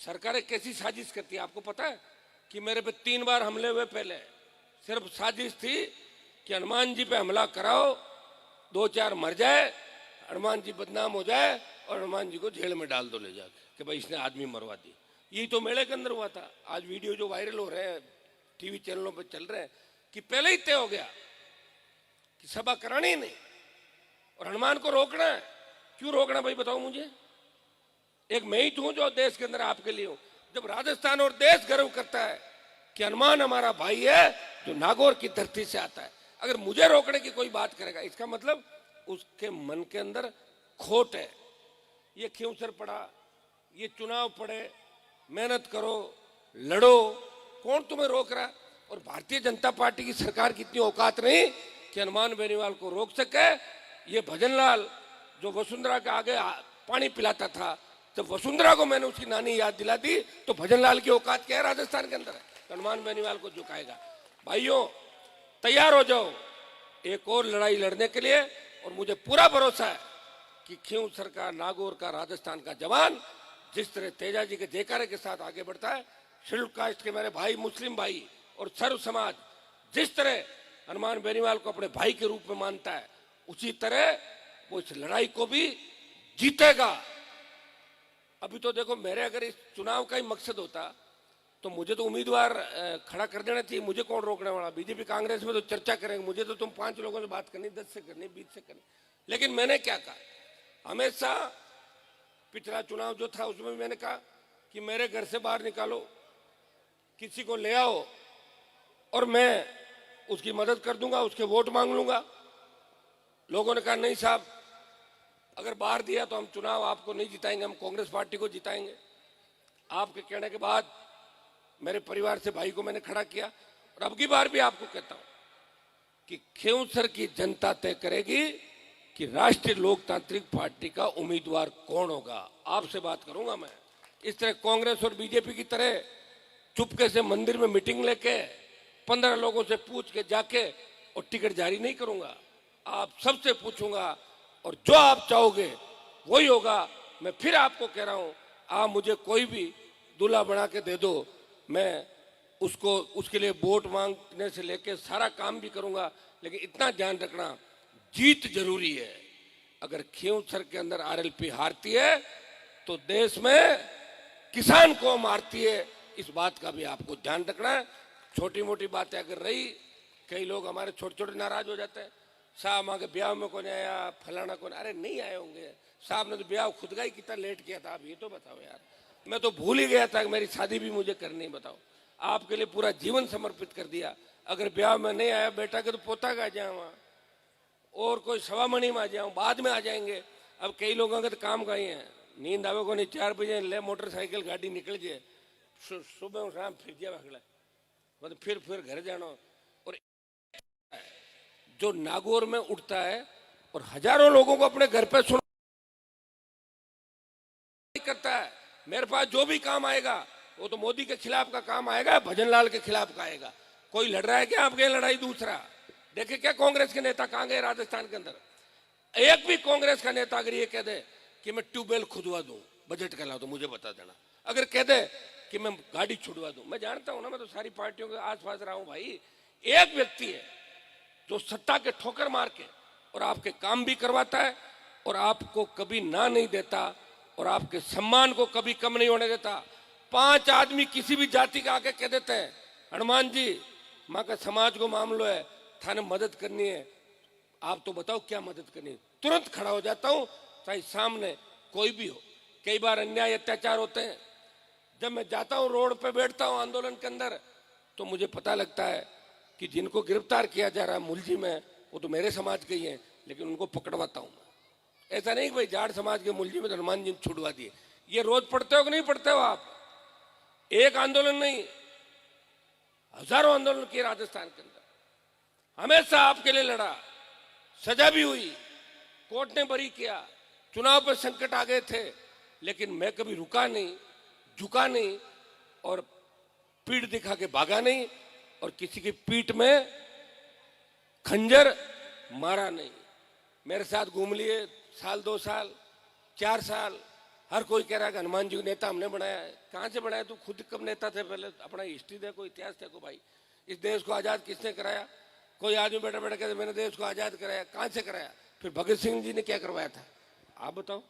सरकारें कैसी साजिश करती है आपको पता है कि मेरे पे 3 बार हमले हुए पहले। सिर्फ साजिश थी कि हनुमान जी पे हमला कराओ, 2-4 मर जाए, हनुमान जी बदनाम हो जाए और हनुमान जी को जेल में डाल दो ले जाके कि भाई इसने आदमी मरवा दी। यही तो मेले के अंदर हुआ था। आज वीडियो जो वायरल हो रहे हैं टीवी चैनलों पर चल रहे हैं कि पहले ही तय हो गया कि सभा करानी ही नहीं और हनुमान को रोकना है। क्यों रोकना भाई बताओ मुझे? एक मैं ही हूं जो देश के अंदर आपके लिए हूं। जब राजस्थान और देश गर्व करता है कि हनुमान हमारा भाई है जो नागौर की धरती से आता है, अगर मुझे रोकने की कोई बात करेगा इसका मतलब उसके मन के अंदर खोट है। ये क्यों सर पड़ा, ये चुनाव पड़े, मेहनत करो, लड़ो, कौन तुम्हें रोक रहा? और भारतीय जनता पार्टी की सरकार की इतनी औकात नहीं कि हनुमान बेनीवाल को रोक सके। ये भजनलाल जो वसुंधरा के आगे पानी पिलाता था, जब वसुंधरा को मैंने उसकी नानी याद दिला दी तो भजनलाल की औकात क्या है राजस्थान के अंदर है? हनुमान बेनीवाल को झुकाएगा। भाइयों तैयार हो जाओ एक और लड़ाई लड़ने के लिए। और मुझे पूरा भरोसा है कि क्यों सरकार नागौर का राजस्थान का जवान जिस तरह तेजा जी के जयकारे के साथ आगे बढ़ता है, शेड्यूल कास्ट के मेरे भाई मुस्लिम भाई और सर्व समाज जिस तरह हनुमान बेनीवाल को अपने भाई के रूप में मानता है, उसी तरह वो इस लड़ाई को भी जीतेगा। अभी तो देखो मेरे अगर इस चुनाव का ही मकसद होता तो मुझे तो उम्मीदवार खड़ा कर देना चाहिए। मुझे कौन रोकने वाला? बीजेपी कांग्रेस में तो चर्चा करेंगे, मुझे तो तुम 5 लोगों से बात करनी, 10 से करनी, 20 से करनी। लेकिन मैंने क्या कहा, हमेशा पिछला चुनाव जो था उसमें मैंने कहा कि मेरे घर से बाहर निकालो, किसी को ले आओ और मैं उसकी मदद कर दूंगा, उसके वोट मांग लूंगा। लोगों ने कहा नहीं साहब, अगर बाहर दिया तो हम चुनाव आपको नहीं जिताएंगे, हम कांग्रेस पार्टी को जिताएंगे। आपके कहने के बाद मेरे परिवार से भाई को मैंने खड़ा किया। और अब की बार भी आपको कहता हूं कि खींवसर की जनता तय करेगी कि राष्ट्रीय लोकतांत्रिक पार्टी का उम्मीदवार कौन होगा। आपसे बात करूंगा मैं। इस तरह कांग्रेस और बीजेपी की तरह चुपके से मंदिर में मीटिंग लेके 15 लोगों से पूछ के जाके और टिकट जारी नहीं करूंगा। आप सबसे पूछूंगा और जो आप चाहोगे वही होगा। मैं फिर आपको कह रहा हूं, आप मुझे कोई भी दूल्हा बना के दे दो, मैं उसको उसके लिए वोट मांगने से लेके सारा काम भी करूंगा। लेकिन इतना ध्यान रखना, जीत जरूरी है। अगर खींवसर के अंदर आरएलपी हारती है तो देश में किसान को मारती है। इस बात का भी आपको ध्यान रखना है। छोटी मोटी बातें अगर रही, कई लोग हमारे छोटे छोटे नाराज हो जाते हैं, साहब आगे ब्याह में कौन आया, फलाना कौन। अरे नहीं आए होंगे साहब ने तो ब्याह खुद का ही कितना लेट किया था। आप ये तो बताओ यार, मैं तो भूल ही गया था कि मेरी शादी भी मुझे करनी। बताओ, आपके लिए पूरा जीवन समर्पित कर दिया। अगर ब्याह में नहीं आया बेटा के तो पोता का आ जाए वहां, और कोई सवामणि में आ जाऊं, बाद में आ जाएंगे। अब कई लोगों का तो काम का ही है, नींद आवे को नहीं, 4 बजे ले मोटरसाइकिल गाड़ी निकल जाए, सुबह शाम फिर जाए अगला, मतलब फिर घर जाना। और जो नागौर में उठता है और हजारों लोगों को अपने घर पे सुन करता है, मेरे पास जो भी काम आएगा वो तो मोदी के खिलाफ का काम आएगा, भजनलाल के खिलाफ का आएगा। कोई लड़ रहा है क्या आपके लड़ाई? दूसरा देखिए क्या कांग्रेस के नेता कहां गए राजस्थान के अंदर? एक भी कांग्रेस का नेता अगर ये कह दे कि मैं ट्यूबवेल खुदवा दूं, बजट का ला दो, मुझे बता देना। अगर कह दे कि मैं गाड़ी छुड़वा दूं, मैं जानता हूं ना, मैं तो सारी पार्टियों के आसपास रहा हूं भाई। एक व्यक्ति है जो सत्ता के ठोकर मार के और आपके काम भी करवाता है और आपको कभी ना नहीं देता और आपके सम्मान को कभी कम नहीं होने देता। 5 आदमी किसी भी जाति का आके कह देते हैं हनुमान जी माँ का समाज को मामलो है, थाने मदद करनी है, आप तो बताओ क्या मदद करनी है। तुरंत खड़ा हो जाता हूं, चाहे सामने कोई भी हो। कई बार अन्याय अत्याचार होते हैं, जब मैं जाता हूं रोड पे बैठता हूं आंदोलन के अंदर, तो मुझे पता लगता है कि जिनको गिरफ्तार किया जा रहा है मुलजिम है, वो तो मेरे समाज के ही हैं, लेकिन उनको पकड़वाता हूं मैं। ऐसा नहीं कि भाई जाट समाज के मुलजिम है हनुमान जी छुड़वा दिए। ये रोज पढ़ते हो कि नहीं पढ़ते हो आप? एक आंदोलन नहीं, हजारों आंदोलन किए राजस्थान के अंदर, हमेशा आपके लिए लड़ा, सजा भी हुई, कोर्ट ने बरी किया, चुनाव पर संकट आ गए थे, लेकिन मैं कभी रुका नहीं, झुका नहीं और पीठ दिखा के भागा नहीं और किसी की पीठ में खंजर मारा नहीं। मेरे साथ घूम लिए साल, 2 साल, 4 साल, हर कोई कह रहा है कि हनुमान जी को नेता हमने बनाया है। कहाँ से बनाया? तू खुद कब नेता थे? पहले अपना हिस्ट्री देखो, इतिहास देखो भाई। इस देश को आज़ाद किसने कराया? कोई आदमी बैठा बैठा कहते मैंने देश को आज़ाद कराया। कहाँ से कराया? फिर भगत सिंह जी ने क्या करवाया था? आप बताओ।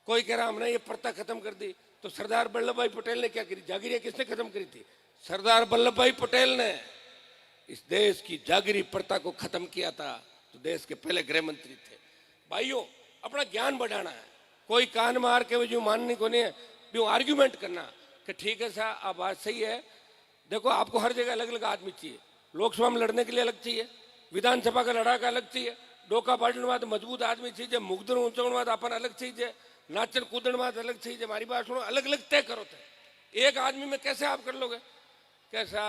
कोई कह रहा हमने ये प्रथा खत्म कर दी, तो सरदार वल्लभ भाई पटेल ने क्या करी? जागीरें किसने खत्म करी थी? सरदार वल्लभ भाई पटेल ने इस देश की जागीरी प्रथा को खत्म किया था, तो देश के पहले गृह मंत्री थे। भाइयों, अपना ज्ञान बढ़ाना है। कोई कान मार के जो मानने को नहीं है, जो आर्ग्यूमेंट करना कि ठीक है साहब आप बात सही है। देखो, आपको हर जगह अलग अलग आदमी चाहिए। लोकसभा में लड़ने के लिए अलग चाहिए, विधानसभा का लड़ाका अलग चाहिए, डोका बाटने बाद मजबूत आदमी चाहिए, मुगदन ऊंचाण बाद अपन अलग चाहिए, नाचन कूदन बाद अलग चाहिए। हमारी बात सुनो, अलग अलग तय करो थे। एक आदमी में कैसे आप कर लोगे? कैसा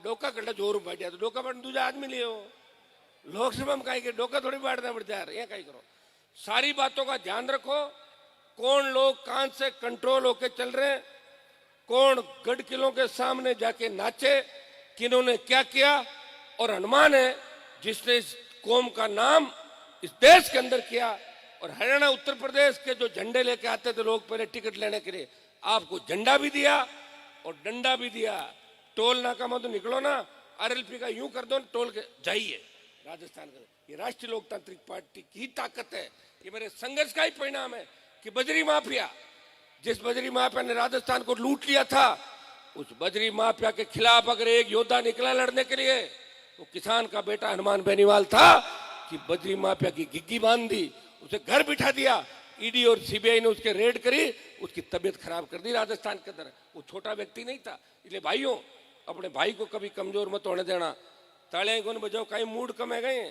डोका कर जोर बैठ जाए तो डोका बांट दूसरा आदमी ले लोकसभा में कहीं के डोका थोड़ी बांटना पड़ता है। ये कहीं करो। सारी बातों का ध्यान रखो। कौन लोग कहां से कंट्रोल होके चल रहे हैं, कौन गढ़ किलों के सामने जाके नाचे, किन्होंने क्या किया। और हनुमान है जिसने इस कौम का नाम इस देश के अंदर किया। और हरियाणा उत्तर प्रदेश के जो झंडे लेके आते थे लोग पहले टिकट लेने के लिए, आपको झंडा भी दिया और डंडा भी दिया। टोल नाका में तो निकलो ना, आरएलपी का यूं कर दो, टोल के जाइए राजस्थान का। ये राष्ट्रीय लोकतांत्रिक पार्टी की ताकत है। ये मेरे संघर्ष का ही परिणाम है कि बजरी माफिया, जिस बजरी माफिया ने राजस्थान को लूट लिया था, उस बजरी माफिया के खिलाफ अगर एक योद्धा निकला लड़ने के लिए, तो किसान का बेटा हनुमान बेनीवाल था कि बजरी माफिया की घिग्गी बांध दी, उसे घर बिठा दिया। ईडी और सीबीआई ने उसके रेड करी, उसकी तबीयत खराब कर दी राजस्थान के अंदर। वो छोटा व्यक्ति नहीं था। इसलिए भाइयों, अपने भाई को कभी कमजोर मत होने देना। तालियां कौन बजाओ, कहीं मूड कम है गए।